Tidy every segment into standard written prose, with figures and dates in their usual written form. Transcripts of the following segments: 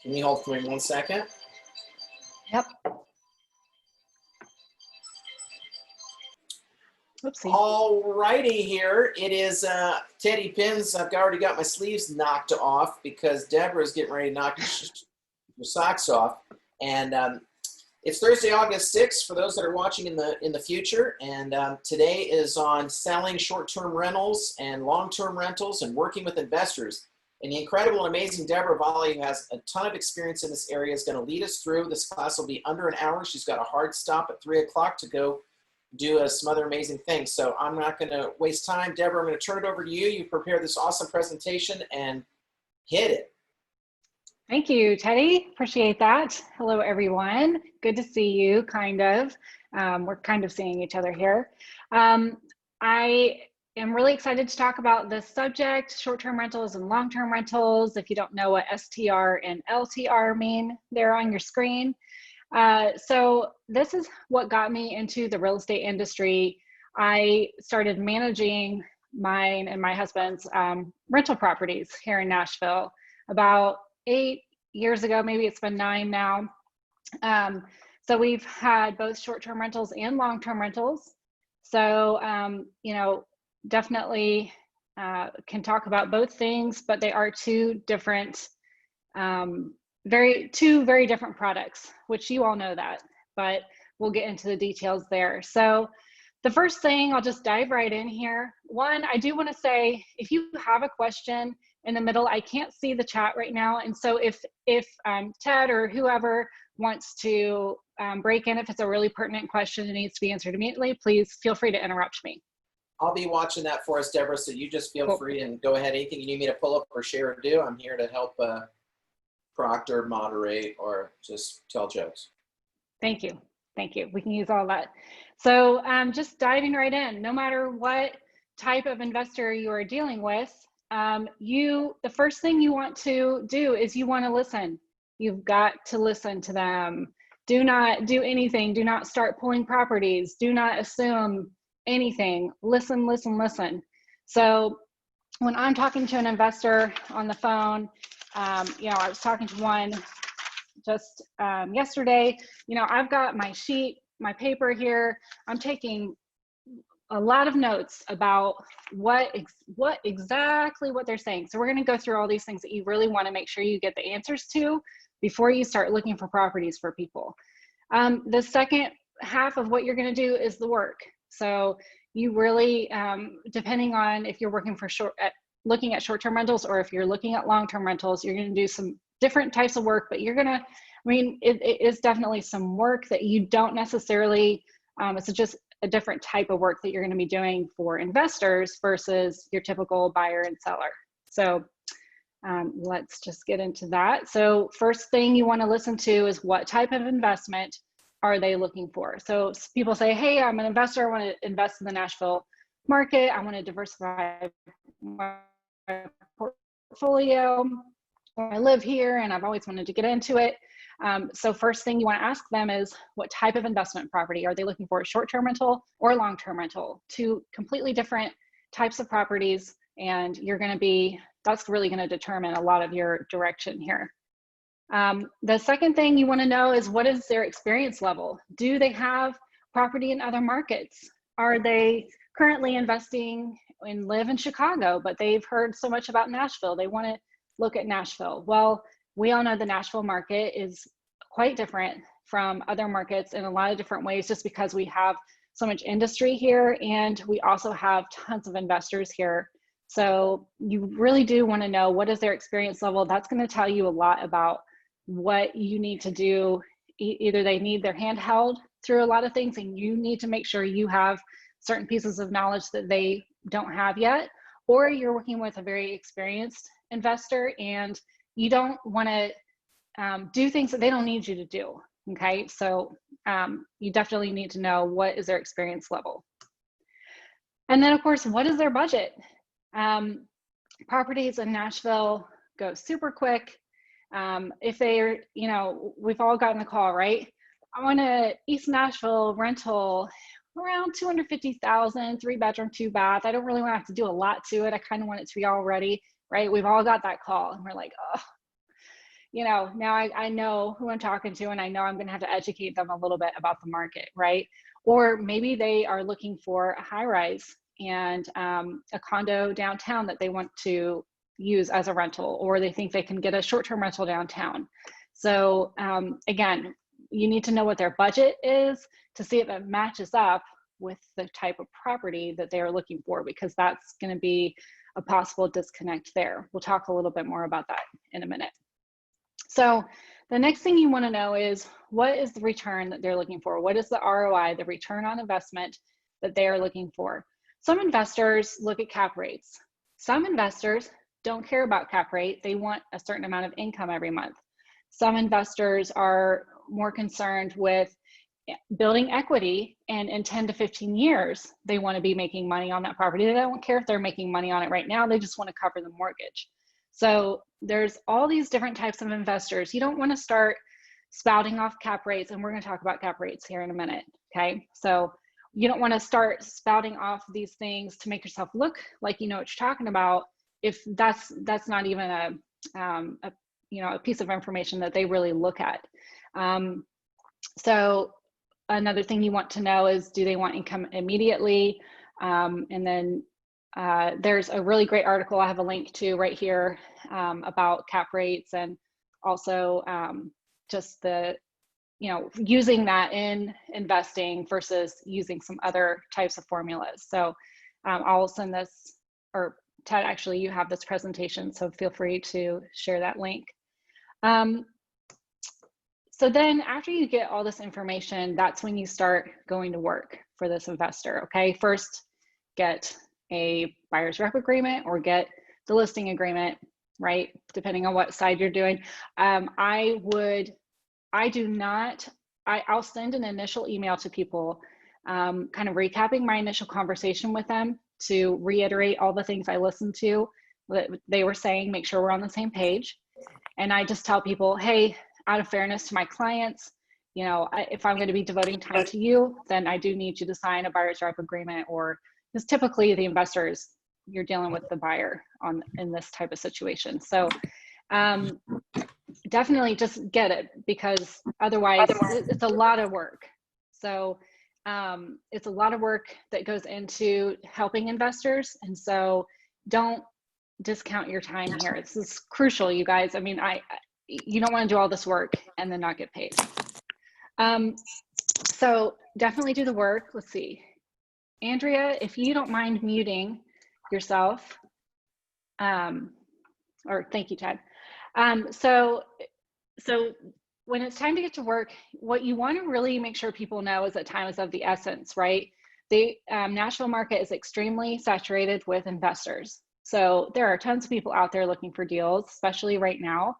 Can you hold for me 1 second? Yep. Oopsie. All righty here. It is Teddy Pins. I've already got my sleeves knocked off because Deborah's getting ready to knock your socks off. And it's Thursday, August 6th for those that are watching in the future. And today is on selling short-term rentals and long-term rentals and working with investors. And the incredible and amazing Deborah Vahle, who has a ton of experience in this area, is going to lead us through. This class will be under an hour. She's got a hard stop at 3 o'clock to go do some other amazing things. So I'm not going to waste time. Deborah, I'm going to turn it over to you. You prepared this awesome presentation and hit it. Thank you, Teddy. Appreciate that. Hello, everyone. Good to see you, kind of. We're kind of seeing each other here. I am really excited to talk about this subject, short-term rentals and long-term rentals. If you don't know what STR and LTR mean, they're on your screen. So this is what got me into the real estate industry. I started managing mine and my husband's rental properties here in Nashville about 8 years ago. Maybe it's been 9 now. So we've had both short-term rentals and long-term rentals. So, you know, definitely can talk about both things, but they are two different very different products, which you all know that, but we'll get into the details there. So the first thing, I'll just dive right in here. One, I do want to say, if you have a question in the middle, I can't see the chat right now. And so if Ted or whoever wants to break in, if it's a really pertinent question that needs to be answered immediately, please feel free to interrupt me. I'll be watching that for us, Deborah, so you just feel free and go ahead. Anything you need me to pull up or share or do, I'm here to help proctor, moderate, or just tell jokes. Thank you. Thank you. We can use all that. So just diving right in, no matter what type of investor you are dealing with, the first thing you want to do is you want to listen. You've got to listen to them. Do not do anything. Do not start pulling properties. Do not assume anything. Listen, listen, listen. So when I'm talking to an investor on the phone, you know, I was talking to one just yesterday. You know, I've got my sheet, my paper here. I'm taking a lot of notes about exactly what they're saying. So we're going to go through all these things that you really want to make sure you get the answers to before you start looking for properties for people. The second half of what you're going to do is the work. So you really, depending on if you're working for looking at short-term rentals or if you're looking at long-term rentals, you're going to do some different types of work, but you're going to, I mean, it is definitely some work that you don't necessarily, it's just a different type of work that you're going to be doing for investors versus your typical buyer and seller. So let's just get into that. So first thing you want to listen to is what type of investment are they looking for? So people say, hey, I'm an investor. I want to invest in the Nashville market. I want to diversify my portfolio. I live here and I've always wanted to get into it. So first thing you want to ask them is what type of investment property are they looking for? A short-term rental or long-term rental? Two completely different types of properties, and that's really going to determine a lot of your direction here. The second thing you want to know is what is their experience level? Do they have property in other markets? Are they currently investing and live in Chicago, but they've heard so much about Nashville, they want to look at Nashville? Well, we all know the Nashville market is quite different from other markets in a lot of different ways, just because we have so much industry here and we also have tons of investors here. So you really do want to know what is their experience level. That's going to tell you a lot about what you need to do. Either they need their hand held through a lot of things and you need to make sure you have certain pieces of knowledge that they don't have yet, or you're working with a very experienced investor and you don't want to do things that they don't need you to do. Okay, so you definitely need to know what is their experience level. And then of course, what is their budget? Properties in Nashville go super quick. If they're, you know, we've all gotten the call, right? I want a East Nashville rental around 250,000, 3-bedroom, 2-bath. I don't really want to have to do a lot to it. I kind of want it to be all ready, right? We've all got that call and we're like, oh, now I know who I'm talking to, and I know I'm going to have to educate them a little bit about the market, right? Or maybe they are looking for a high rise and a condo downtown that they want to use as a rental, or they think they can get a short-term rental downtown. So again, you need to know what their budget is to see if it matches up with the type of property that they are looking for, because that's going to be a possible disconnect there. We'll talk a little bit more about that in a minute. So the next thing you want to know is, what is the return that they're looking for? What is the ROI, the return on investment that they are looking for? Some investors look at cap rates. Some investors don't care about cap rate. They want a certain amount of income every month. Some investors are more concerned with building equity, and in 10 to 15 years, they want to be making money on that property. They don't care if they're making money on it right now. They just want to cover the mortgage. So there's all these different types of investors. You don't want to start spouting off cap rates, and we're going to talk about cap rates here in a minute, okay? So you don't want to start spouting off these things to make yourself look like you know what you're talking about, if that's not even a piece of information that they really look at. So another thing you want to know is, do they want income immediately? And then there's a really great article I have a link to right here about cap rates, and also just the, using that in investing versus using some other types of formulas. So I'll send this, or Ted, actually, you have this presentation, so feel free to share that link. So then after you get all this information, that's when you start going to work for this investor, okay? First, get a buyer's rep agreement or get the listing agreement, right? Depending on what side you're doing. I'll send an initial email to people, kind of recapping my initial conversation with them to reiterate all the things I listened to that they were saying, make sure we're on the same page. And I just tell people, hey, out of fairness to my clients, if I'm going to be devoting time to you, then I do need you to sign a buyer's rep agreement, or because typically the investors, you're dealing with the buyer in this type of situation. So definitely just get it, because otherwise it's a lot of work. So it's a lot of work that goes into helping investors. And so don't discount your time here. This is crucial, you guys. I mean, you don't want to do all this work and then not get paid. So definitely do the work. Let's see. Andrea, if you don't mind muting yourself, or thank you, Ted. So when it's time to get to work, what you want to really make sure people know is that time is of the essence, right? The Nashville market is extremely saturated with investors. So there are tons of people out there looking for deals, especially right now.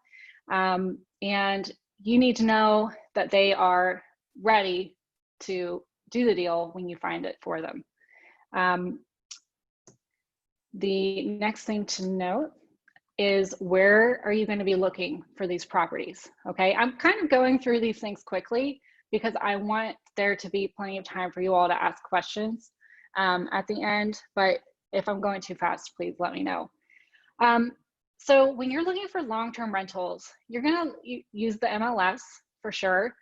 And you need to know that they are ready to do the deal when you find it for them. The next thing to note is, where are you going to be looking for these properties? Okay, I'm kind of going through these things quickly because I want there to be plenty of time for you all to ask questions at the end, but if I'm going too fast, please let me know. So when you're looking for long-term rentals, you're going to use the MLS for sure.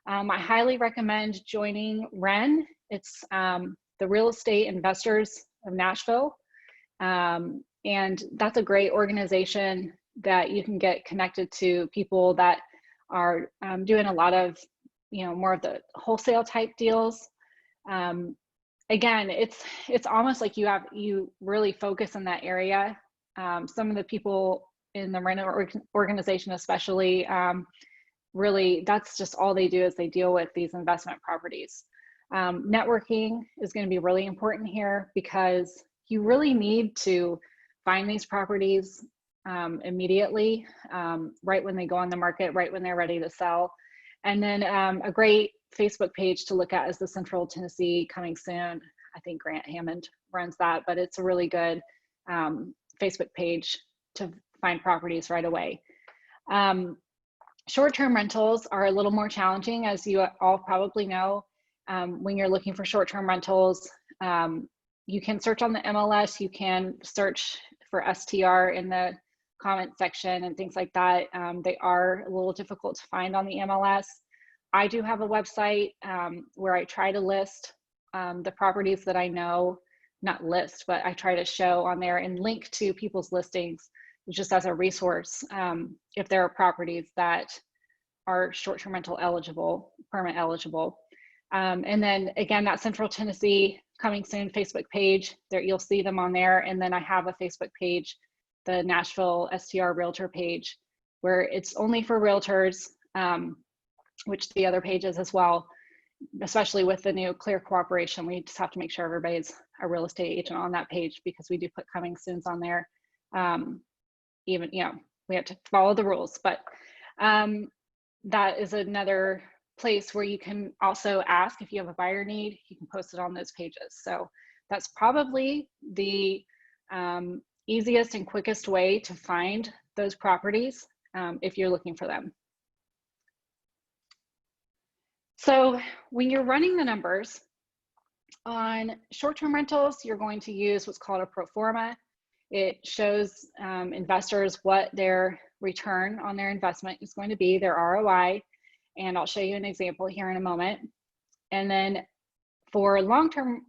I highly recommend joining REN. It's the Real Estate Investors of Nashville. And that's a great organization that you can get connected to people that are doing a lot of, more of the wholesale type deals. Again, it's almost like you really focus in that area. Some of the people in the rental organization, especially, really, that's just all they do, is they deal with these investment properties. Networking is going to be really important here, because you really need to find these properties immediately, right when they go on the market, right when they're ready to sell. And then a great Facebook page to look at is the Central Tennessee Coming Soon. I think Grant Hammond runs that, but it's a really good Facebook page to find properties right away. Short-term rentals are a little more challenging, as you all probably know. When you're looking for short-term rentals, you can search on the MLS, you can search for STR in the comment section and things like that. They are a little difficult to find on the MLS. I do have a website where I try to list the properties that I know, not list, but I try to show on there and link to people's listings just as a resource if there are properties that are short-term rental eligible, permit eligible. And then again, that Central Tennessee coming soon Facebook page, there you'll see them on there. And then I have a Facebook page, the Nashville STR Realtor page, where it's only for realtors, which the other pages as well, especially with the new Clear Cooperation. We just have to make sure everybody's a real estate agent on that page because we do put coming soons on there. Even, you know, we have to follow the rules, but that is another place where you can also ask if you have a buyer need. You can post it on those pages. So that's probably the easiest and quickest way to find those properties if you're looking for them. So when you're running the numbers on short-term rentals, you're going to use what's called a pro forma. It shows investors what their return on their investment is going to be, their ROI, and I'll show you an example here in a moment. And then for long-term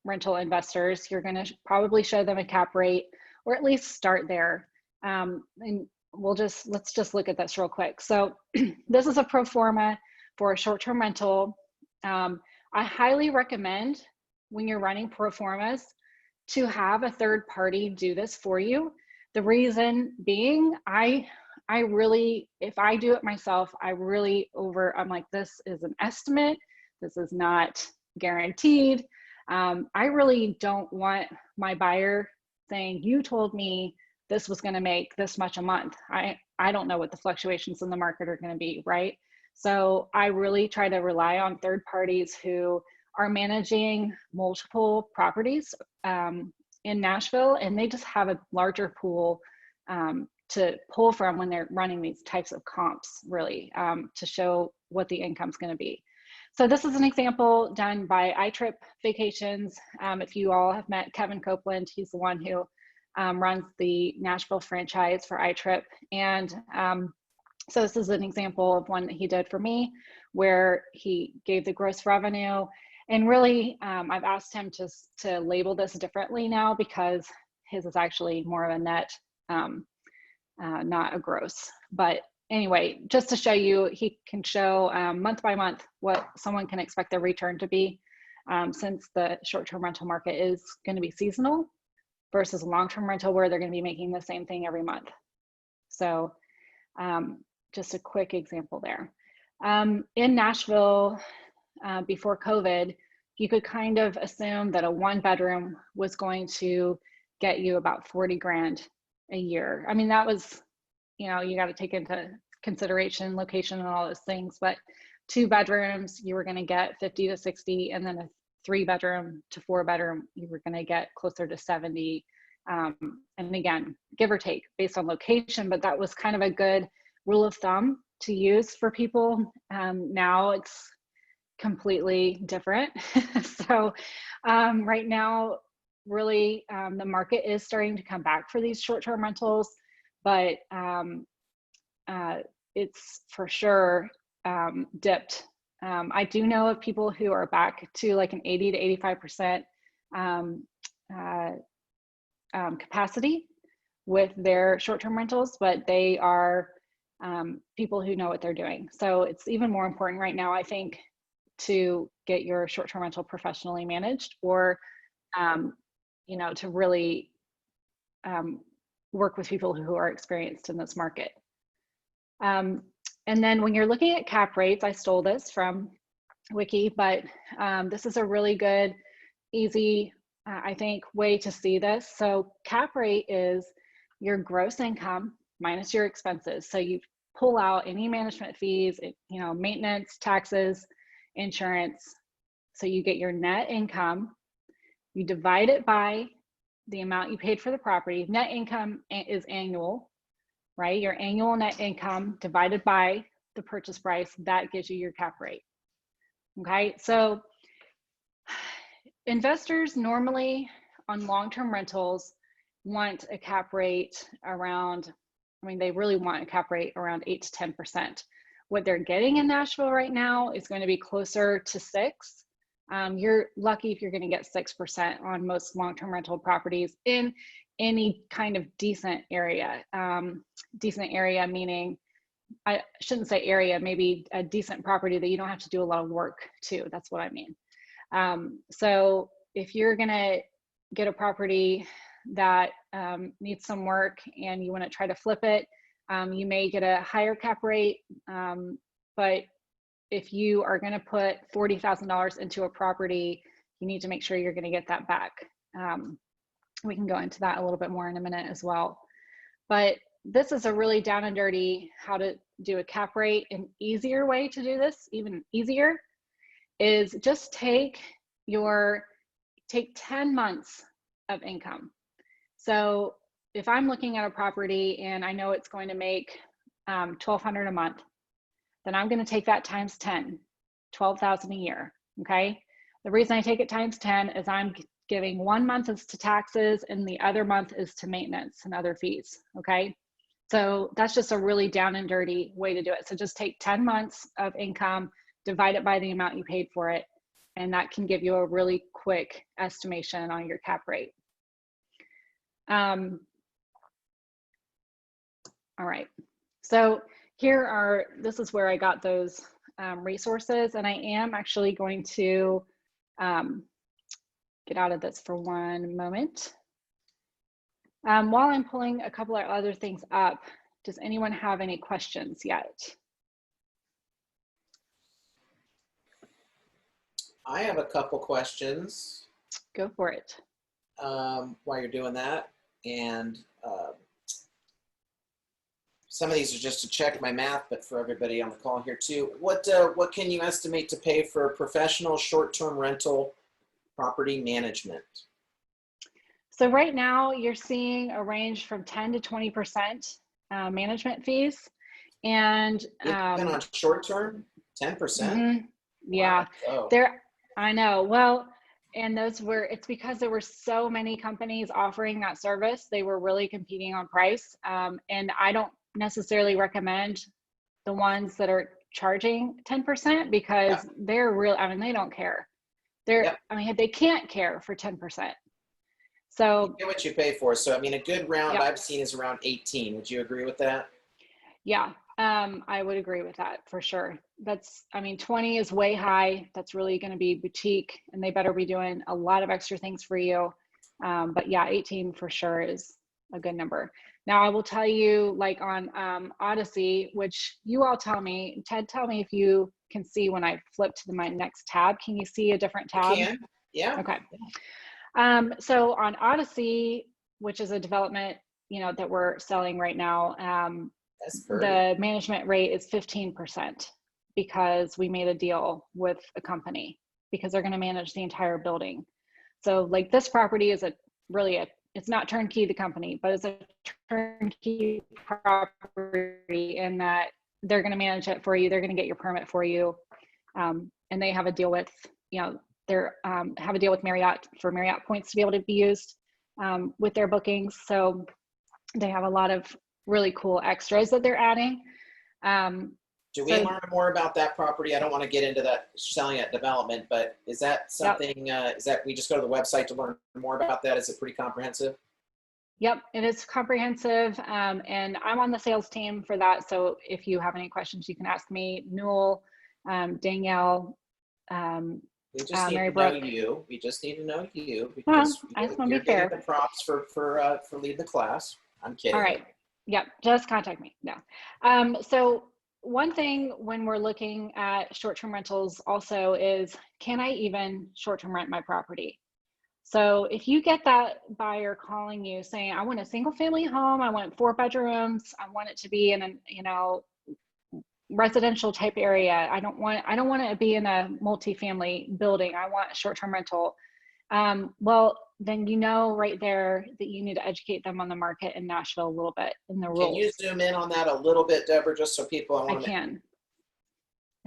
rental investors, you're going to probably show them a cap rate, or at least start there. And let's just look at this real quick. So this is a pro forma for a short-term rental. I highly recommend when you're running pro formas to have a third party do this for you. The reason being, I really, if I do it myself, I'm like, this is an estimate. This is not guaranteed. I really don't want my buyer saying, you told me this was gonna make this much a month. I don't know what the fluctuations in the market are gonna be, right? So I really try to rely on third parties who are managing multiple properties in Nashville, and they just have a larger pool to pull from when they're running these types of comps, really, to show what the income's going to be. So this is an example done by iTrip Vacations. If you all have met Kevin Copeland, he's the one who runs the Nashville franchise for iTrip. And so this is an example of one that he did for me, where he gave the gross revenue. And really, I've asked him to label this differently now because his is actually more of a net, not a gross. But anyway, just to show you, he can show month by month what someone can expect their return to be, since the short-term rental market is going to be seasonal versus long-term rental where they're going to be making the same thing every month. So just a quick example there. In Nashville, before COVID, you could kind of assume that a 1-bedroom was going to get you about 40 grand a year. I mean, that was, you know, you got to take into consideration location and all those things, but 2 bedrooms, you were going to get 50 to 60, and then a 3-bedroom to 4-bedroom, you were going to get closer to 70. And again, give or take based on location, but that was kind of a good rule of thumb to use for people. Now it's completely different. So right now, really, the market is starting to come back for these short-term rentals, but it's for sure dipped. I do know of people who are back to like an 80 to 85% capacity with their short-term rentals, but they are people who know what they're doing. So it's even more important right now, I think, to get your short-term rental professionally managed, or you know, to really work with people who are experienced in this market. And then when you're looking at cap rates, I stole this from Wiki, but this is a really good, easy, I think, way to see this. So cap rate is your gross income minus your expenses. So you pull out any management fees, you know, maintenance, taxes, insurance. So you get your net income, you divide it by the amount you paid for the property. Net income is annual, right? Your annual net income divided by the purchase price, that gives you your cap rate. Okay, so investors normally on long-term rentals want a cap rate around, I mean, they really want a cap rate around 8 to 10%. What they're getting in Nashville right now is going to be closer to 6. You're lucky if you're going to get 6% on most long-term rental properties in any kind of decent area. Decent area meaning, I shouldn't say area, maybe a decent property that you don't have to do a lot of work to. That's what I mean. So if you're going to get a property that needs some work and you want to try to flip it, you may get a higher cap rate. But if you are going to put $40,000 into a property, you need to make sure you're going to get that back. We can go into that a little bit more in a minute as well. But this is a really down and dirty how to do a cap rate. An easier way to do this, even easier, is just take 10 months of income. So if I'm looking at a property and I know it's going to make $1,200 a month, then I'm going to take that times 10, 12,000 a year. Okay. The reason I take it times 10 is I'm giving 1 month is to taxes and the other month is to maintenance and other fees. Okay. So that's just a really down and dirty way to do it. So just take 10 months of income, divide it by the amount you paid for it, and that can give you a really quick estimation on your cap rate. All right. So this is where I got those resources, and I am actually going to get out of this for one moment. While I'm pulling a couple of other things up, does anyone have any questions yet? I have a couple questions. Go for it. While you're doing that, and some of these are just to check my math, but for everybody on the call here too, what can you estimate to pay for professional short-term rental property management? So right now you're seeing a range from 10 to 20% management fees, and Even on short-term, 10%. Yeah, wow. I know. Well, and it's because there were so many companies offering that service. They were really competing on price, and I don't necessarily recommend the ones that are charging 10% because they're real. I mean, they don't care. I mean, they can't care for 10%. So you get what you pay for. So I mean, a good round I've seen is around 18. Would you agree with that? Yeah, I would agree with that for sure. I mean, 20 is way high. That's really going to be boutique, and they better be doing a lot of extra things for you. But yeah, 18 for sure is a good number. Now I will tell you, like on Odyssey, which you all tell me, Ted, tell me if you can see when I flip to my next tab. Can you see a different tab? I can. Yeah. Okay. So on Odyssey, which is a development, that we're selling right now, the management rate is 15% because we made a deal with a company because they're going to manage the entire building. So like this property is it's not turnkey the company, but it's a turnkey property in that they're going to manage it for you. They're going to get your permit for you. And they have a deal with, have a deal with Marriott for Marriott points to be able to be used with their bookings. So they have a lot of really cool extras that they're adding. Do we learn more about that property? I don't want to get into that selling at development, but is that something, is that we just go to the website to learn more about that? Is it pretty comprehensive? Yep, it is comprehensive. And I'm on the sales team for that. So if you have any questions, you can ask me, Newell, Danielle, we just need Mary to Brooke. know you. We just need to know you because I just want to you're be fair. getting the props for leading the class. I'm kidding. All right. Yep. Just contact me. No. So one thing when we're looking at short-term rentals also is, can I even short-term rent my property? So if you get that buyer calling you saying, I want a single family home, I want 4 bedrooms, I want it to be in a, residential type area. I don't want it to be in a multi-family building. I want a short-term rental. Well, then right there that you need to educate them on the market in Nashville a little bit and the rules. Can you zoom in on that a little bit, Deborah, just so people? I can.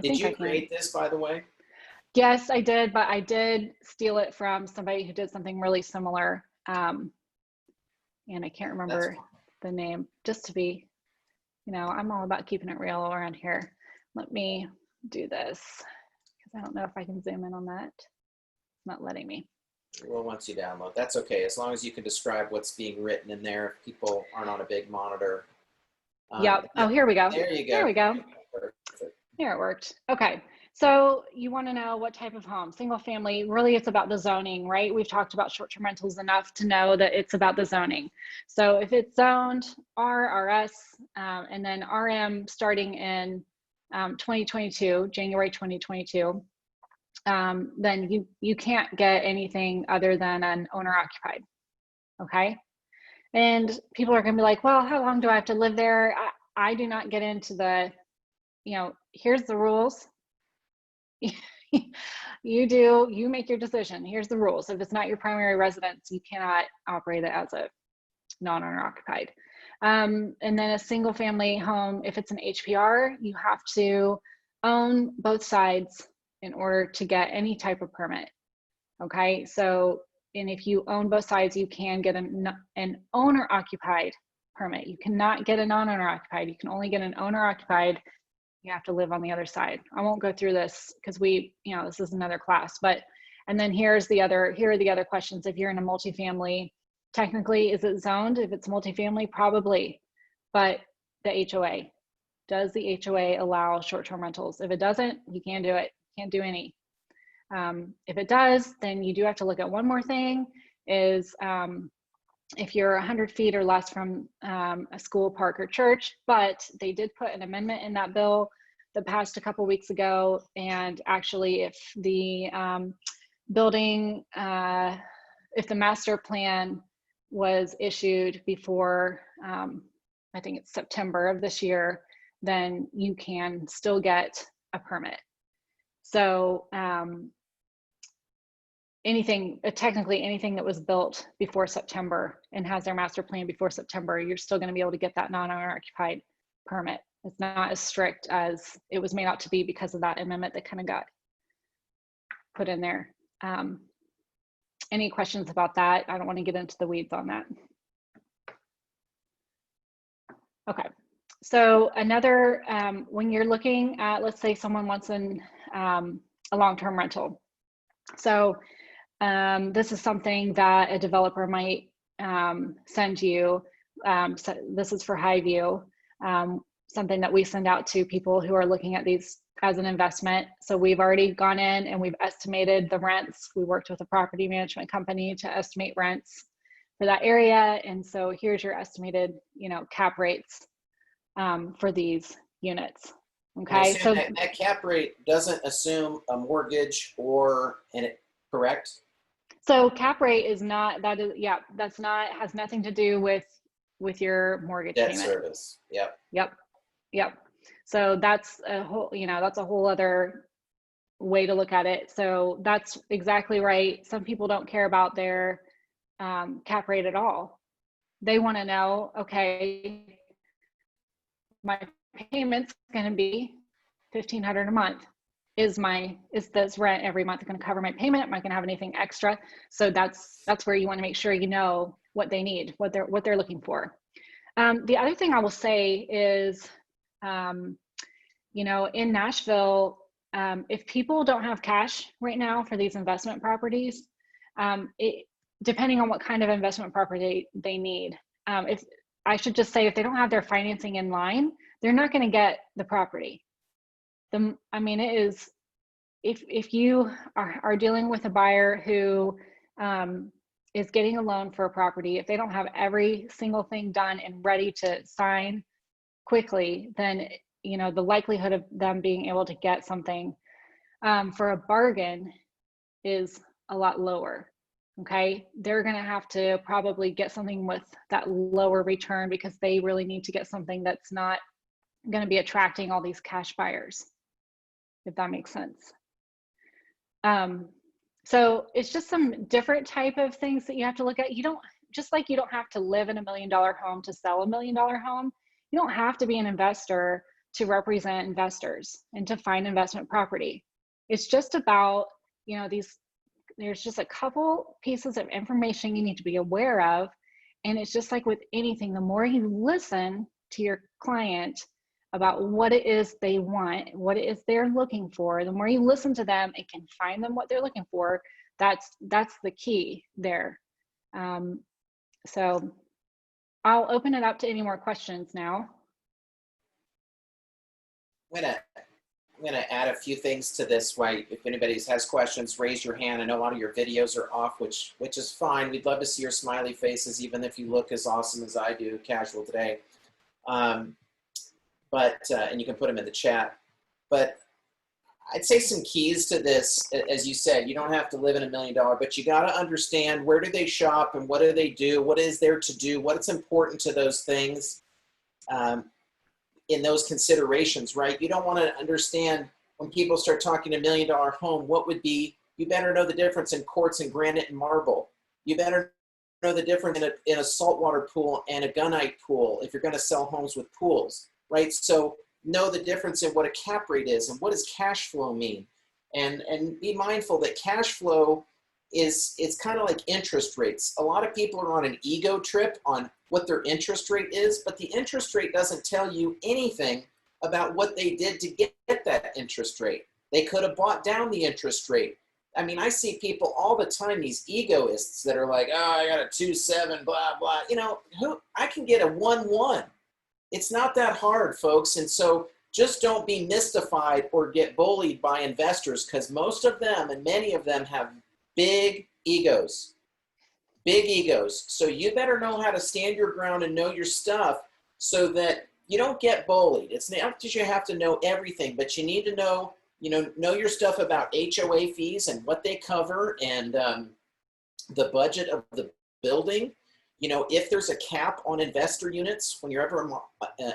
Did you create this, by the way? Yes, I did, but I did steal it from somebody who did something really similar. And and I can't That's remember fine. the name, just to be, I'm all about keeping it real around here. Let me do this because I don't know if I can zoom in on that. It's not letting me. Well, once you download, that's okay. As long as you can describe what's being written in there, if people aren't on a big monitor. Yep. Oh, here we go. There you go. There we go. Perfect. Here it worked. Okay. So you want to know what type of home, single family, really it's about the zoning, right? We've talked about short-term rentals enough to know that it's about the zoning. So if it's zoned R, RS, and then RM starting in 2022, January 2022, then you can't get anything other than an owner occupied, okay? And people are gonna be like, well, how long do I have to live there? I do not get into the, here's the rules. You make your decision. Here's the rules. If it's not your primary residence, you cannot operate it as a non-owner occupied. And then a single family home, if it's an HPR, you have to own both sides in order to get any type of permit. Okay, so, and if you own both sides, you can get an owner occupied permit. You cannot get a non-owner occupied. You can only get an owner occupied. You have to live on the other side. I won't go through this because this is another class, and then here are the other questions. If you're in a multifamily, technically, is it zoned? If it's multifamily, probably, but the HOA, does the HOA allow short-term rentals? If it doesn't, you can't do it, can't do any. If it does, then you do have to look at one more thing is, if you're 100 feet or less from a school, park, or church, but they did put an amendment in that bill that passed a couple weeks ago. And actually, if the building, if the master plan was issued before, I think it's September of this year, then you can still get a permit. So technically anything that was built before September and has their master plan before September, you're still going to be able to get that non-owner occupied permit. It's not as strict as it was made out to be because of that amendment that kind of got put in there. Any questions about that? I don't want to get into the weeds on that. Okay, so another, when you're looking at, let's say someone wants a long-term rental. So this is something that a developer might send you. So this is for Highview, something that we send out to people who are looking at these as an investment. So we've already gone in and we've estimated the rents. We worked with a property management company to estimate rents for that area. And so here's your estimated, cap rates for these units. Okay, so that cap rate doesn't assume a mortgage correct? So cap rate is not, has nothing to do with your mortgage Debt payment. service. Yep. Yep. So that's a whole other way to look at it. So that's exactly right. Some people don't care about their cap rate at all. They want to know, okay, my payment's going to be $1,500 a month. Is this rent every month going to cover my payment? Am I going to have anything extra? So that's where you want to make sure you know what they need, what they're looking for. The other thing I will say is, in Nashville, if people don't have cash right now for these investment properties, depending on what kind of investment property they need, if they don't have their financing in line, they're not going to get the property. It is, if you are dealing with a buyer who is getting a loan for a property, if they don't have every single thing done and ready to sign quickly, then the likelihood of them being able to get something for a bargain is a lot lower. Okay, they're going to have to probably get something with that lower return because they really need to get something that's not going to be attracting all these cash buyers, if that makes sense. So it's just some different type of things that you have to look at. You don't have to live in $1 million home to sell $1 million home. You don't have to be an investor to represent investors and to find investment property. It's just about, there's just a couple pieces of information you need to be aware of. And it's just like with anything, the more you listen to your client about what it is they want, what it is they're looking for, the more you listen to them and can find them what they're looking for, that's the key there. So I'll open it up to any more questions now. I'm gonna add a few things to this. Why, if anybody has questions, raise your hand. I know a lot of your videos are off, which is fine. We'd love to see your smiley faces, even if you look as awesome as I do, casual today. And you can put them in the chat. But I'd say some keys to this, as you said, you don't have to live in $1 million, but you got to understand, where do they shop and what do they do? What is there to do? What's important to those things in those considerations, right? You don't want to understand when people start talking $1 million home, what would be, you better know the difference in quartz and granite and marble. You better know the difference in a saltwater pool and a gunite pool if you're going to sell homes with pools, right? So know the difference in what a cap rate is and what does cash flow mean. And be mindful that cash flow is kind of like interest rates. A lot of people are on an ego trip on what their interest rate is, but the interest rate doesn't tell you anything about what they did to get that interest rate. They could have bought down the interest rate. I mean, I see people all the time, these egoists that are like, oh, I got a 2.7, blah, blah. You know, I can get a 1.1. It's not that hard, folks. And so just don't be mystified or get bullied by investors, because most of them and many of them have big egos. Big egos. So you better know how to stand your ground and know your stuff so that you don't get bullied. It's not that you have to know everything, but you need to know, know your stuff about HOA fees and what they cover and the budget of the building. If there's a cap on investor units, when you're ever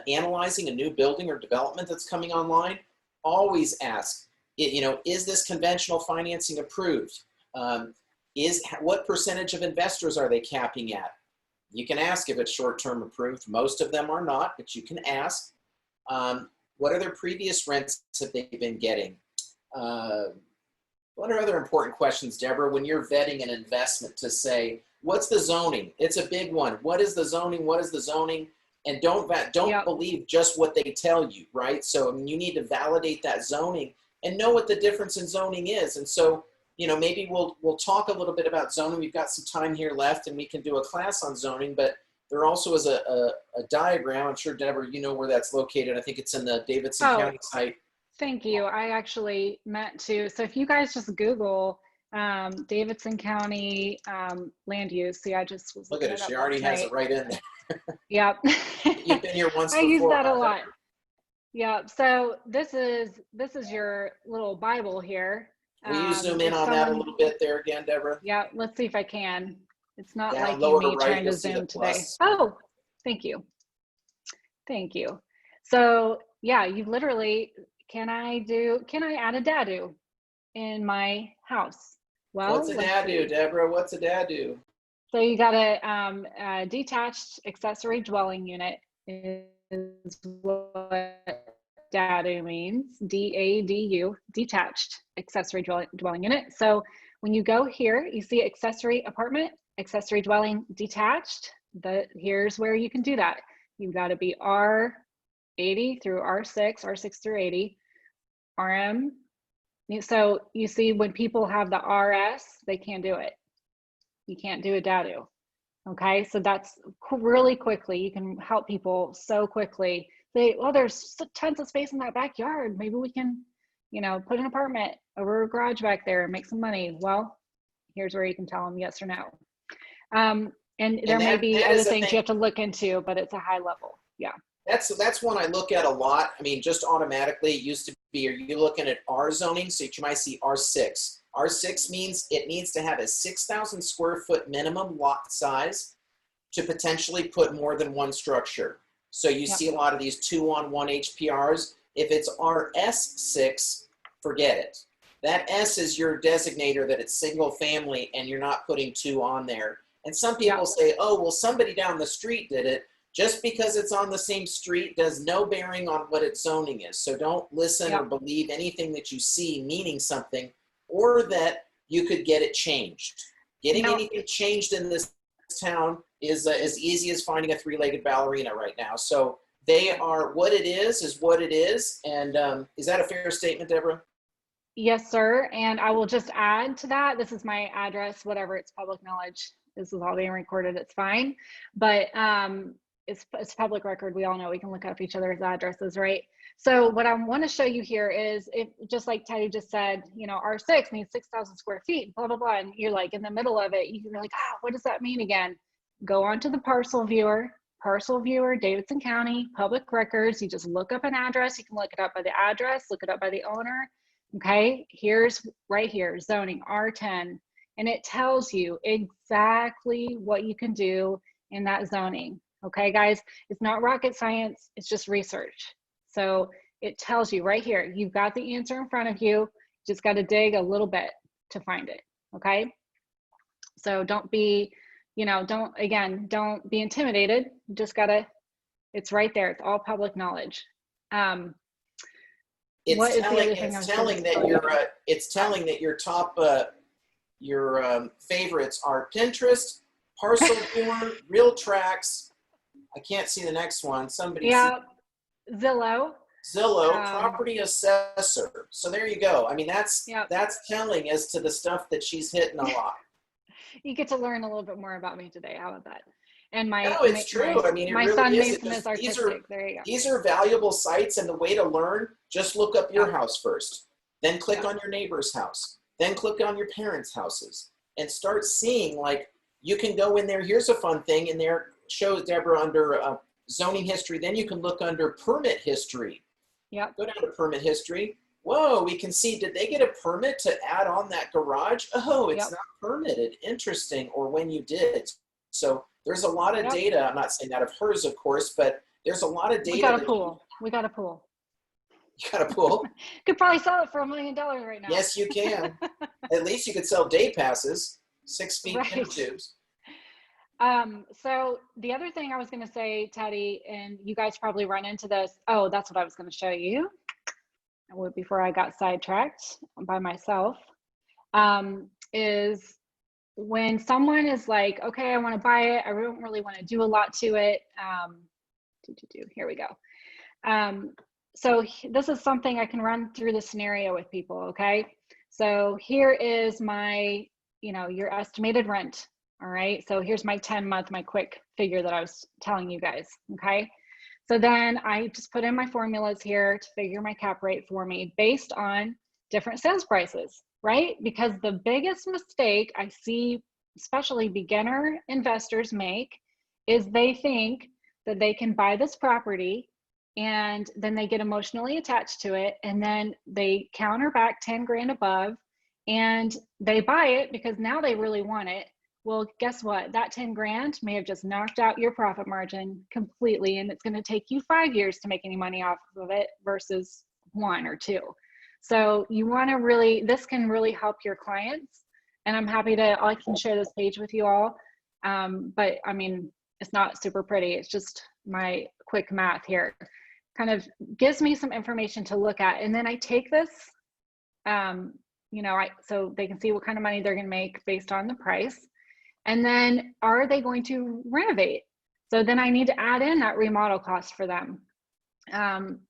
analyzing a new building or development that's coming online, always ask, is this conventional financing approved? What percentage of investors are they capping at? You can ask if it's short-term approved. Most of them are not, but you can ask. What are their previous rents have they been getting? What are other important questions, Deborah, when you're vetting an investment to say, what's the zoning? It's a big one. What is the zoning? What is the zoning? And don't believe just what they tell you, right? So you need to validate that zoning and know what the difference in zoning is. And so, maybe we'll talk a little bit about zoning. We've got some time here left and we can do a class on zoning, but there also is a diagram. I'm sure, Deborah, you know where that's located. I think it's in the Davidson County site. Thank you. I actually meant to. So if you guys just Google Davidson County land use. See, I just was look at it. She already has it right in there. Yep. You've been here once I before. use that a lot. Yeah. So this is your little Bible here. Will you zoom in on that a little bit there again, Deborah? Yeah. Let's see if I can. It's not down like lower me right, trying to zoom today. plus. Oh, thank you. Thank you. So yeah, you literally, can I add a dadu in my house? Well, what's a dadu, Deborah? What's a dadu? So you got a detached accessory dwelling unit is what dadu means. D-A-D-U, detached accessory dwelling unit. So when you go here, you see accessory apartment, accessory dwelling, detached. Here's where you can do that. You've got to be R80 through R6, R6 through 80, RM. So you see when people have the RS, they can't do it. You can't do a dadu. Okay, so that's really quickly. You can help people so quickly. There's tons of space in that backyard. Maybe we can, put an apartment over a garage back there and make some money. Well, here's where you can tell them yes or no. And there may be other things you have to look into, but it's a high level. Yeah. That's one I look at a lot. I mean, just automatically, it used to be, are you looking at R zoning? So you might see R6. R6 means it needs to have a 6,000 square foot minimum lot size to potentially put more than one structure. So you see a lot of these 2-on-1 HPRs. If it's RS6, forget it. That S is your designator that it's single family and you're not putting 2 on there. And some people say, oh, well, somebody down the street did it. Just because it's on the same street does no bearing on what its zoning is. So don't listen or believe anything that you see meaning something, or that you could get it changed. Getting anything changed in this town is as easy as finding a three-legged ballerina right now. So they are, what it is what it is. And is that a fair statement, Deborah? Yes, sir. And I will just add to that. This is my address, whatever, it's public knowledge. This is all being recorded. It's fine. But it's public record. We all know we can look up each other's addresses, right? So what I want to show you here is, if just like Teddy just said, you know, R6 needs 6,000 square feet, blah, blah, blah. And you're like in the middle of it, you're like, what does that mean again? Go onto the parcel viewer, Davidson County, public records. You just look up an address. You can look it up by the address, look it up by the owner. Okay, here's right here, zoning R10, and it tells you exactly what you can do in that zoning. Okay, guys, it's not rocket science, it's just research. So it tells you right here, you've got the answer in front of you, just got to dig a little bit to find it. Okay, so don't be, you know, don't be intimidated. You just gotta, it's right there, it's all public knowledge. It's telling that your top favorites are Pinterest, Parcel Viewer, Real Tracks. I can't see the next one. Somebody. Yeah, Zillow. Property Assessor. So there you go. I mean, that's telling as to the stuff that she's hitting a lot. You get to learn a little bit more about me today. How about that? And it's true. I mean, it really son is. names him as artistic. There you go. These are valuable sites, and the way to learn, just look up your house first, then click on your neighbor's house, then click on your parents' houses, and start seeing, like, you can go in there. Here's a fun thing in there. Shows Deborah under zoning history. Then you can look under permit history. Yeah. Go down to permit history. Whoa, we can see, did they get a permit to add on that garage? Oh, it's not permitted. Interesting. Or when you did. So there's a lot of data. I'm not saying that of hers, of course, but there's a lot of data. We got a pool. You got a pool. Could probably sell it for $1 million right now. Yes, you can. At least you could sell day passes, 6 feet in tubes. So the other thing I was going to say, Teddy, and you guys probably run into this. Oh, that's what I was going to show you. Before I got sidetracked by myself, is when someone is like, okay, I want to buy it. I don't really want to do a lot to it. Here we go. So this is something I can run through the scenario with people. Okay. So here is my, your estimated rent. All right. So here's my 10-month, my quick figure that I was telling you guys. Okay. So then I just put in my formulas here to figure my cap rate for me based on different sales prices, right? Because the biggest mistake I see, especially beginner investors make, is they think that they can buy this property and then they get emotionally attached to it, and then they counter back 10 grand above and they buy it because now they really want it. Well, guess what? That 10 grand may have just knocked out your profit margin completely, and it's going to take you 5 years to make any money off of it versus 1 or 2. So you want to really, this can really help your clients. And I'm happy to, I can share this page with you all. But I mean, it's not super pretty. It's just my quick math here. Kind of gives me some information to look at. And then I take this, so they can see what kind of money they're going to make based on the price. And then are they going to renovate? So then I need to add in that remodel cost for them. And,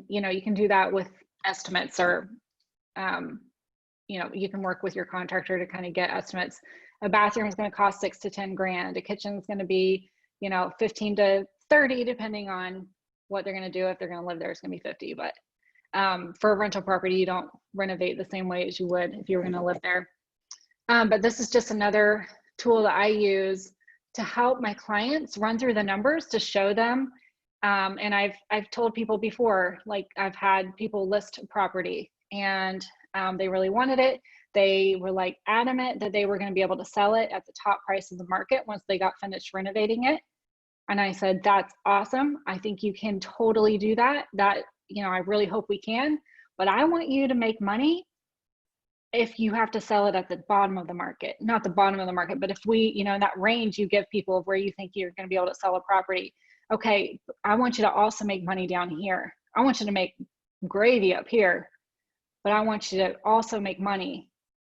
you can do that with estimates, or, you can work with your contractor to kind of get estimates. A bathroom is going to cost 6 to 10 grand. A kitchen is going to be, 15 to 30, depending on what they're going to do. If they're going to live there, it's going to be 50. But for a rental property, you don't renovate the same way as you would if you were going to live there. But this is just another tool that I use to help my clients run through the numbers to show them. And I've told people before, like I've had people list property and they really wanted it. They were like adamant that they were going to be able to sell it at the top price of the market once they got finished renovating it. And I said, that's awesome. I think you can totally do that. I really hope we can, but I want you to make money if you have to sell it at the bottom of the market, not the bottom of the market, but if we, in that range you give people of where you think you're going to be able to sell a property. Okay, I want you to also make money down here. I want you to make gravy up here, but I want you to also make money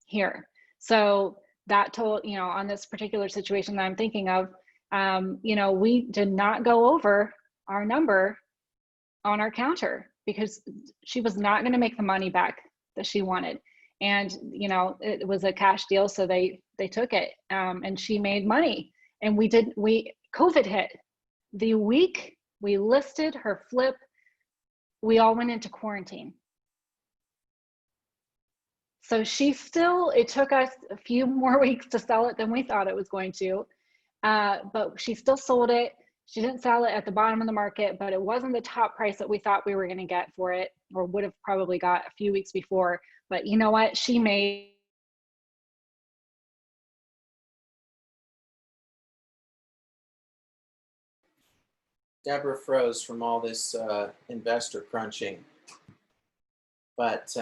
here. So that told, on this particular situation that I'm thinking of, You know, we did not go over our number on our counter because she was not going to make the money back that she wanted. And, you know, it was a cash deal. So they took it, and she made money. And COVID hit. The week we listed her flip, we all went into quarantine. So it took us a few more weeks to sell it than we thought it was going to. But she still sold it. She didn't sell it at the bottom of the market, but it wasn't the top price that we thought we were going to get for it, or would have probably got a few weeks before. But you know what? She made. Deborah froze from all this investor crunching. But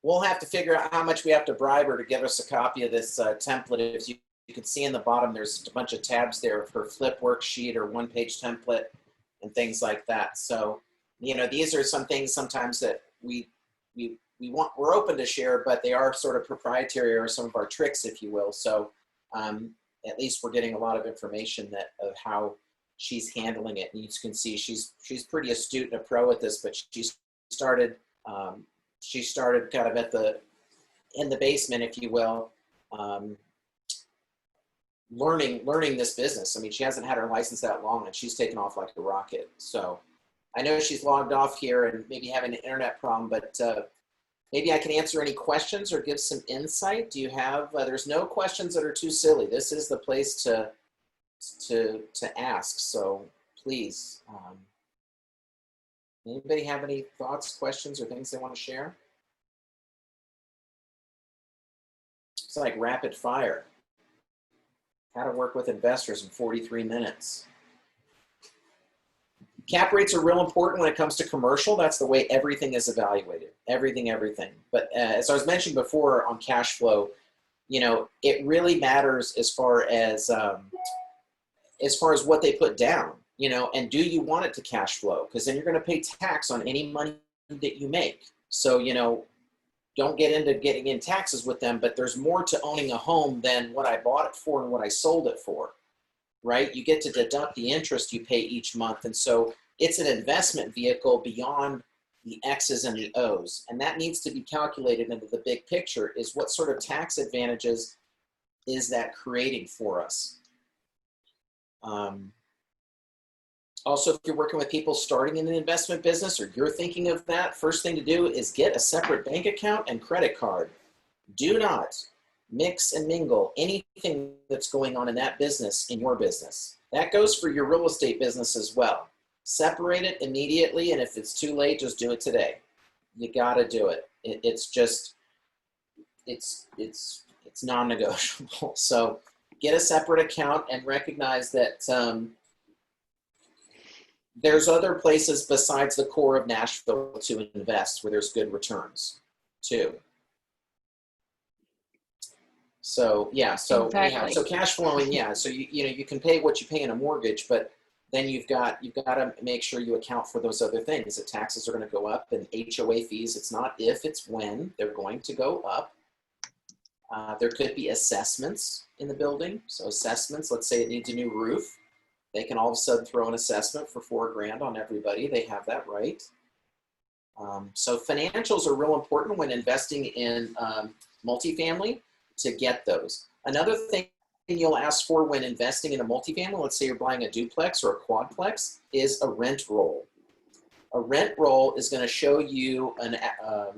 we'll have to figure out how much we have to bribe her to give us a copy of this template. As you can see in the bottom, there's a bunch of tabs there of her flip worksheet or one-page template and things like that. So, you know, these are some things sometimes that we're open to share, but they are sort of proprietary, or some of our tricks, if you will. So at least we're getting a lot of information of how she's handling it. And you can see she's pretty astute and a pro at this, but she started kind of in the basement, if you will, learning this business. I mean, she hasn't had her license that long, and she's taken off like a rocket. So I know she's logged off here and maybe having an internet problem, but maybe I can answer any questions or give some insight. Do you have, there's no questions that are too silly. This is the place to ask. So please, anybody have any thoughts, questions, or things they want to share? It's like rapid fire. How to work with investors in 43 minutes. Cap rates are real important when it comes to commercial. That's the way everything is evaluated. Everything. But as I was mentioning before on cash flow, you know, it really matters as far as what they put down, you know, and do you want it to cash flow? Because then you're going to pay tax on any money that you make. So, you know, don't get into getting in taxes with them, but there's more to owning a home than what I bought it for and what I sold it for. Right? You get to deduct the interest you pay each month. And so it's an investment vehicle beyond the X's and the O's. And that needs to be calculated into the big picture, is what sort of tax advantages is that creating for us? Also, if you're working with people starting in an investment business, or you're thinking of that, first thing to do is get a separate bank account and credit card. Do not mix and mingle anything that's going on in that business in your business. That goes for your real estate business as well. Separate it immediately, and if it's too late, just do it today. You got to do it. It's non-negotiable. So get a separate account and recognize that there's other places besides the core of Nashville to invest where there's good returns too. So yeah, so Exactly. yeah, so cash flowing, yeah. So you know, you can pay what you pay in a mortgage, but then you've got to make sure you account for those other things. That taxes are going to go up, and HOA fees. It's not if, it's when they're going to go up. There could be assessments in the building. So assessments. Let's say it needs a new roof. They can all of a sudden throw an assessment for $4,000 on everybody. They have that right. So financials are real important when investing in multifamily, to get those. Another thing you'll ask for when investing in a multifamily, let's say you're buying a duplex or a quadplex, is a rent roll. A rent roll is going to show you a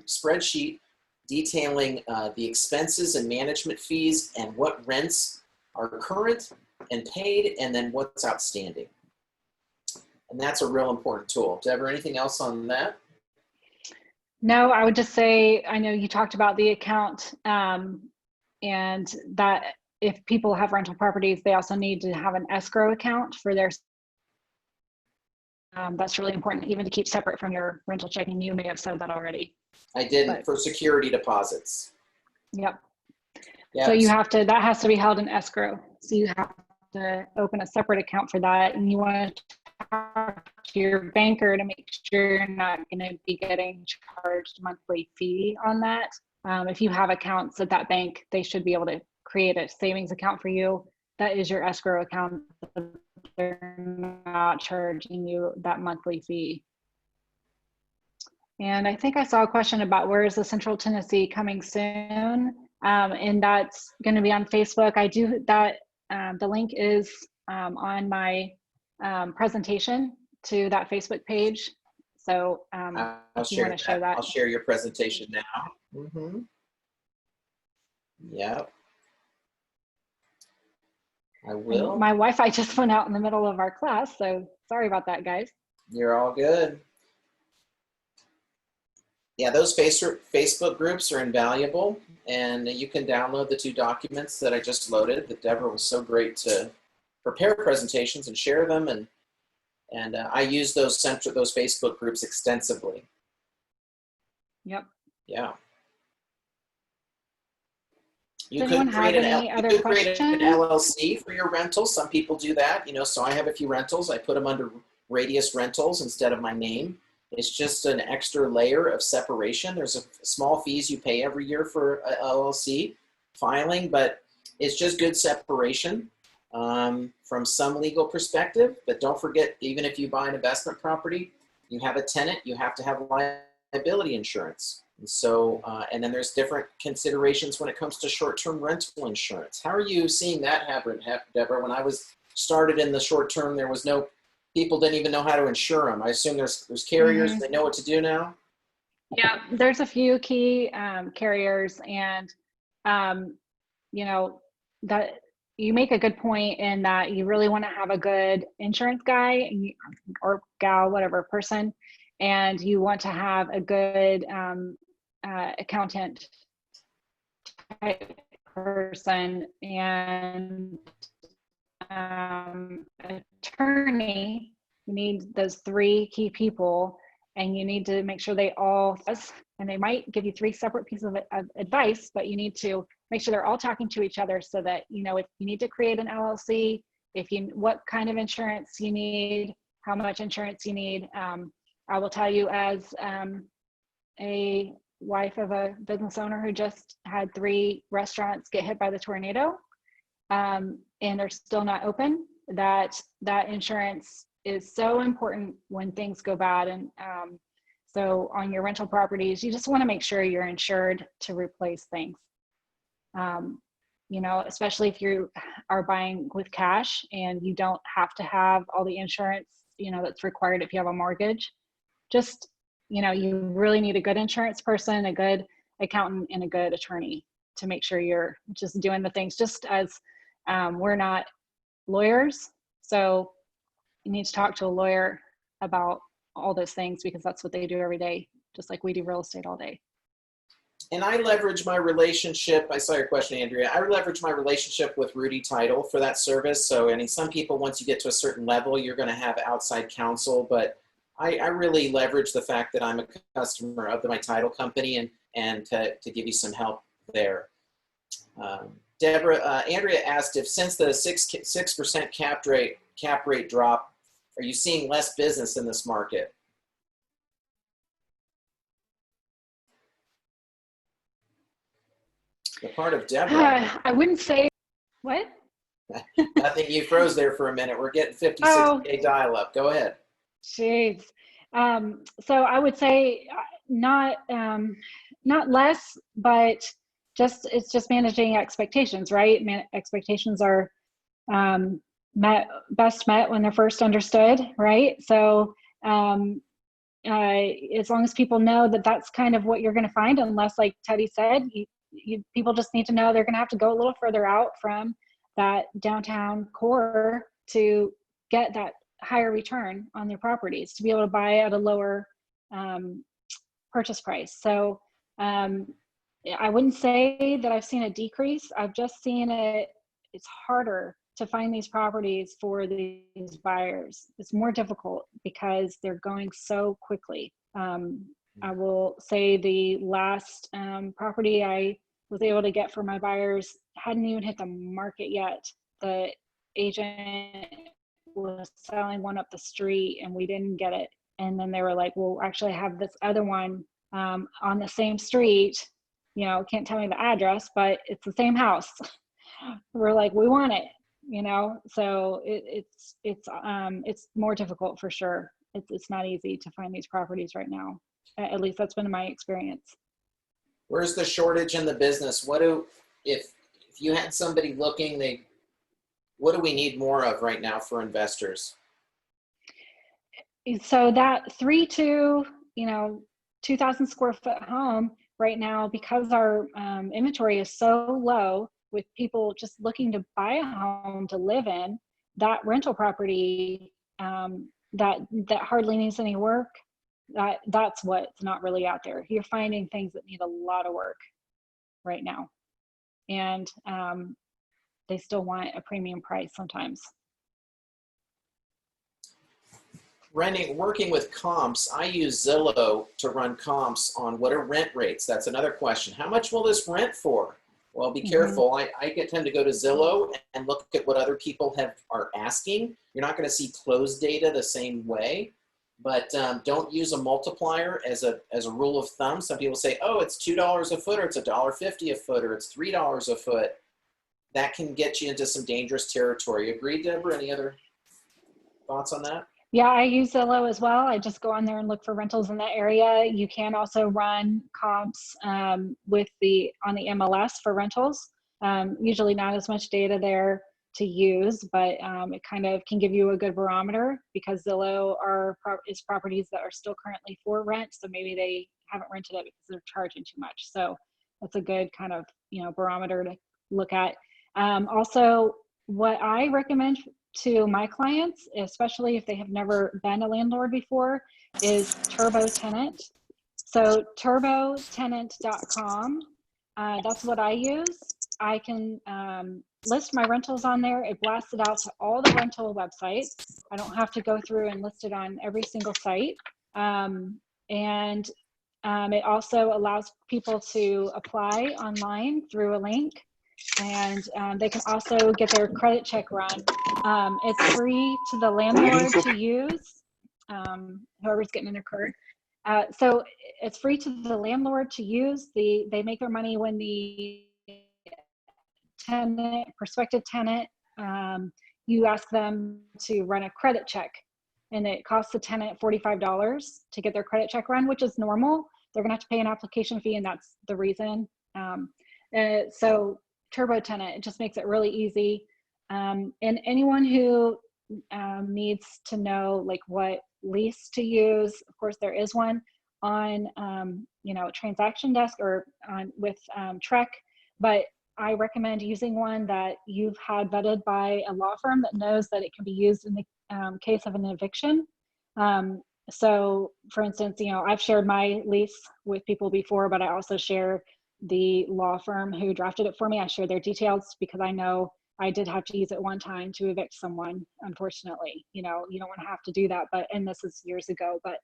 spreadsheet detailing the expenses and management fees and what rents are current and paid, and then what's outstanding. And that's a real important tool. Deborah, anything else on that? No, I would just say, I know you talked about the account, and that if people have rental properties, they also need to have an escrow account for their, that's really important, even to keep separate from your rental checking. You may have said that already. I did, for security deposits. Yep. Yep. So you have to, that has to be held in escrow. So you have to open a separate account for that, and you want to talk to your banker to make sure you're not going to be getting charged monthly fee on that. If you have accounts at that bank, they should be able to create a savings account for you that is your escrow account. They're not charging you that monthly fee. And I think I saw a question about where is the Central Tennessee coming soon, and that's going to be on Facebook. I do that. The link is on my presentation to that Facebook page. So if you want to share that. I'll share your presentation now. Mm-hmm. Yep. I will. And my Wi-Fi just went out in the middle of our class, so sorry about that, guys. You're all good. Yeah, those Facebook groups are invaluable, and you can download the 2 documents that I just loaded that Deborah was so great to prepare presentations and share them, and I use those Facebook groups extensively. Yep. Yeah. Does anyone have any other questions? Create an LLC for your rentals. Some people do that, so I have a few rentals. I put them under Radius Rentals instead of my name. It's just an extra layer of separation. There's a small fees you pay every year for LLC filing, but it's just good separation from some legal perspective. But don't forget, even if you buy an investment property, you have a tenant, you have to have liability insurance. And so, and then there's different considerations when it comes to short-term rental insurance. How are you seeing that happen, Deborah? When I was started in the short-term, there was no, people didn't even know how to insure them. I assume there's carriers, Mm-hmm. They know what to do now? Yeah, there's a few key carriers, and that you make a good point in that you really want to have a good insurance guy or gal, whatever person, and you want to have a good accountant type person and attorney. You need those 3 key people, and you need to make sure they all, and they might give you 3 separate pieces of advice, but you need to make sure they're all talking to each other so that, if you need to create an LLC, what kind of insurance you need, how much insurance you need. I will tell you, as a wife of a business owner who just had 3 restaurants get hit by the tornado, and they're still not open, that insurance is so important when things go bad. And so on your rental properties, you just want to make sure you're insured to replace things. Especially if you are buying with cash and you don't have to have all the insurance, that's required if you have a mortgage. Just, you really need a good insurance person, a good accountant, and a good attorney to make sure you're just doing the things, just as we're not lawyers. So you need to talk to a lawyer about all those things, because that's what they do every day, just like we do real estate all day. And I leverage my relationship. I saw your question, Andrea. I leverage my relationship with Rudy Title for that service. So, some people, once you get to a certain level, you're going to have outside counsel, but I really leverage the fact that I'm a customer of my title company and to give you some help there. Deborah, Andrea asked if since the 6% cap rate drop, are you seeing less business in this market? The part of Deborah. I wouldn't say, what? Nothing, you froze there for a minute. We're getting 56K dial-up. Go ahead. Jeez. So I would say not less, but it's just managing expectations, right? Expectations are best met when they're first understood, right? So as long as people know that that's kind of what you're going to find, unless, like Teddy said, people just need to know they're going to have to go a little further out from that downtown core to get that higher return on their properties, to be able to buy at a lower purchase price. So I wouldn't say that I've seen a decrease. I've just seen it's harder to find these properties for these buyers. It's more difficult because they're going so quickly. I will say the last property I was able to get for my buyers hadn't even hit the market yet. The agent was selling one up the street and we didn't get it. And then they were like, well, actually I have this other one on the same street, can't tell me the address, but it's the same house. We're like, we want it. you know, so it's more difficult for sure. It's not easy to find these properties right now. At least that's been my experience. Where's the shortage in the business? What do, if you had somebody looking, what do we need more of right now for investors? So that 3 to, you know, 2,000 square foot home right now, because our inventory is so low with people just looking to buy a home to live in, that rental property that hardly needs any work, that's what's not really out there. You're finding things that need a lot of work right now, and they still want a premium price sometimes. Working with comps, I use Zillow to run comps on what are rent rates. That's another question. How much will this rent for? Well, be careful. I tend to go to Zillow and look at what other people are asking. You're not going to see closed data the same way, but don't use a multiplier as a rule of thumb. Some people say, oh, it's $2 a foot, or it's $1.50 a foot, or it's $3 a foot. That can get you into some dangerous territory. Agree, Deborah? Any other thoughts on that? Yeah, I use Zillow as well. I just go on there and look for rentals in that area. You can also run comps on the MLS for rentals. Usually not as much data there to use, but it kind of can give you a good barometer, because Zillow is properties that are still currently for rent. So maybe they haven't rented it because they're charging too much. So that's a good kind of, you know, barometer to look at. Also, what I recommend to my clients, especially if they have never been a landlord before, is Turbo Tenant. So turbotenant.com, that's what I use. I can list my rentals on there. It blasts it out to all the rental websites. I don't have to go through and list it on every single site. It also allows people to apply online through a link. And they can also get their credit check run. It's free to the landlord to use, whoever's getting in their cart. So it's free to the landlord to use. They make their money when the prospective tenant, you ask them to run a credit check, and it costs the tenant $45 to get their credit check run, which is normal. They're gonna have to pay an application fee, and that's the reason. So Turbo Tenant, it just makes it really easy. And anyone who needs to know like what lease to use, of course there is one on Transaction Desk or with Trek, but I recommend using one that you've had vetted by a law firm that knows that it can be used in the case of an eviction. So for instance, I've shared my lease with people before, but I also share the law firm who drafted it for me. I share their details because I know I did have to use it one time to evict someone, unfortunately. You don't want to have to do that, and this is years ago, but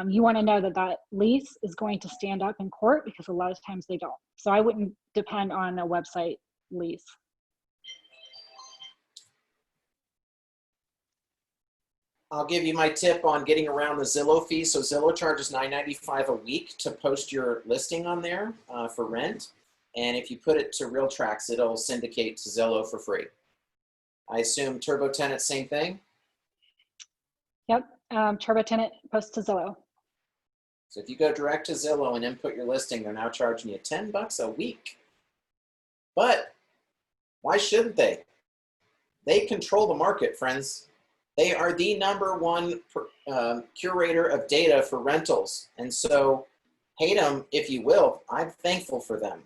you want to know that that lease is going to stand up in court, because a lot of times they don't. So I wouldn't depend on a website lease. I'll give you my tip on getting around the Zillow fee. So Zillow charges $9.95 a week to post your listing on there for rent. And if you put it to RealTrax, it'll syndicate to Zillow for free. I assume Turbo Tenant, same thing? Yep, Turbo Tenant posts to Zillow. So if you go direct to Zillow and input your listing, they're now charging you $10 a week. But why shouldn't they? They control the market, friends. They are the #1 curator of data for rentals. And so hate them if you will. I'm thankful for them,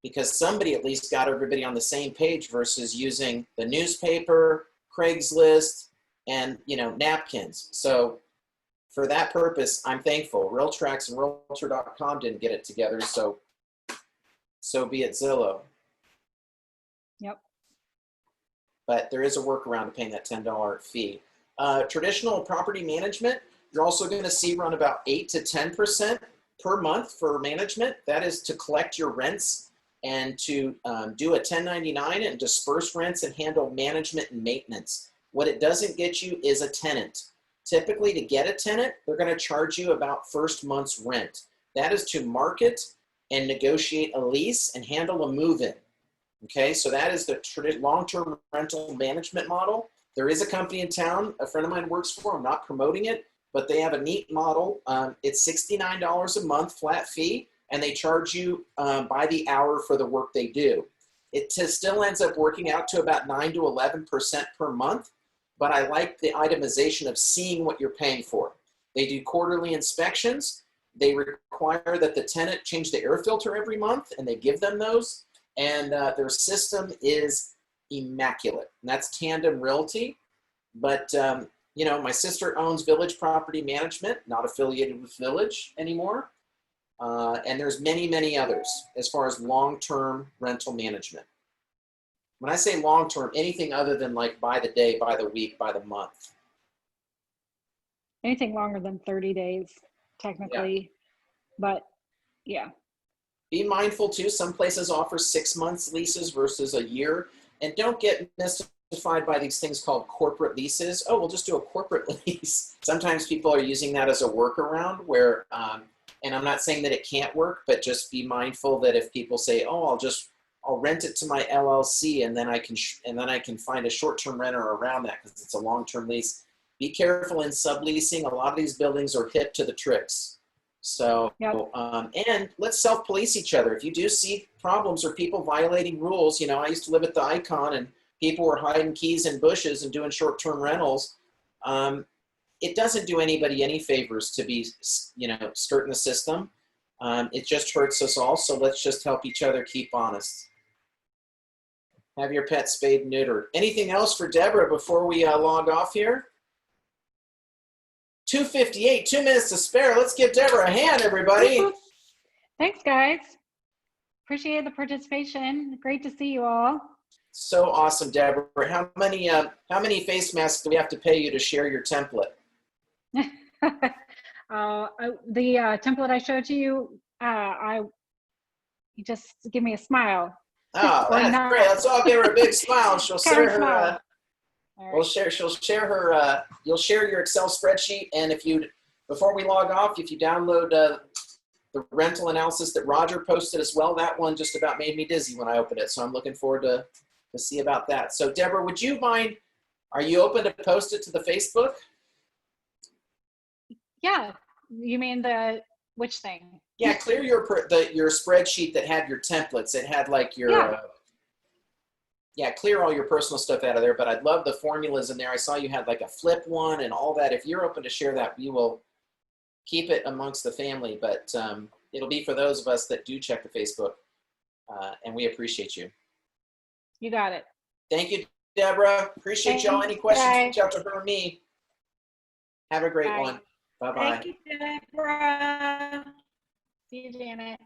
because somebody at least got everybody on the same page versus using the newspaper, Craigslist, and napkins. So for that purpose, I'm thankful. RealTrax and Realtor.com didn't get it together, so be it, Zillow. Yep. But there is a workaround to paying that $10 fee. Traditional property management, you're also going to see run about 8 to 10% per month for management. That is to collect your rents and to do a 1099 and disperse rents and handle management and maintenance. What it doesn't get you is a tenant. Typically, to get a tenant, they're going to charge you about first month's rent. That is to market and negotiate a lease and handle a move-in. Okay, so that is the long-term rental management model. There is a company in town, a friend of mine works for, I'm not promoting it, but they have a neat model. It's $69 a month flat fee, and they charge you by the hour for the work they do. It still ends up working out to about 9 to 11% per month, but I like the itemization of seeing what you're paying for. They do quarterly inspections. They require that the tenant change the air filter every month, and they give them those. And their system is immaculate. And that's Tandem Realty. But, you know, my sister owns Village Property Management, not affiliated with Village anymore. And there's many, many others as far as long-term rental management. When I say long-term, anything other than like by the day, by the week, by the month. Anything longer than 30 days, technically, but yeah. Be mindful too, some places offer 6 months leases versus a year. And don't get mystified by these things called corporate leases. Oh, we'll just do a corporate lease. Sometimes people are using that as a workaround where, and I'm not saying that it can't work, but just be mindful that if people say, oh, I'll rent it to my LLC and then I can find a short-term renter around that because it's a long-term lease. Be careful in subleasing. A lot of these buildings are hip to the tricks. So, Yep. And let's self-police each other. If you do see problems or people violating rules, you know, I used to live at the Icon and people were hiding keys in bushes and doing short-term rentals. It doesn't do anybody any favors to be, you know, skirting the system. It just hurts us all. So let's just help each other keep honest. Have your pet spayed and neutered. Anything else for Deborah before we log off here? 2:58, 2 minutes to spare. Let's give Deborah a hand, everybody. Thanks, guys. Appreciate the participation. Great to see you all. So awesome, Deborah. How many face masks do we have to pay you to share your template? The template I showed you, you just give me a smile. Oh, Or that's not. great. Let's all give her a big smile. She'll share her. Smile. All right. She'll share her. You'll share your Excel spreadsheet, and before we log off, if you download the rental analysis that Roger posted as well, that one just about made me dizzy when I opened it. So I'm looking forward to see about that. So Deborah, would you mind? Are you open to post it to the Facebook? Yeah. You mean which thing? Yeah, clear your spreadsheet that had your templates. It had like your clear all your personal stuff out of there. But I'd love the formulas in there. I saw you had like a flip one and all that. If you're open to share that, we will keep it amongst the family. But it'll be for those of us that do check the Facebook, and we appreciate you. You got it. Thank you, Deborah. Appreciate y'all. Any questions? Bye. Reach out to her or me. Have a great one. Bye-bye. Thank you, Deborah. See you, Janet.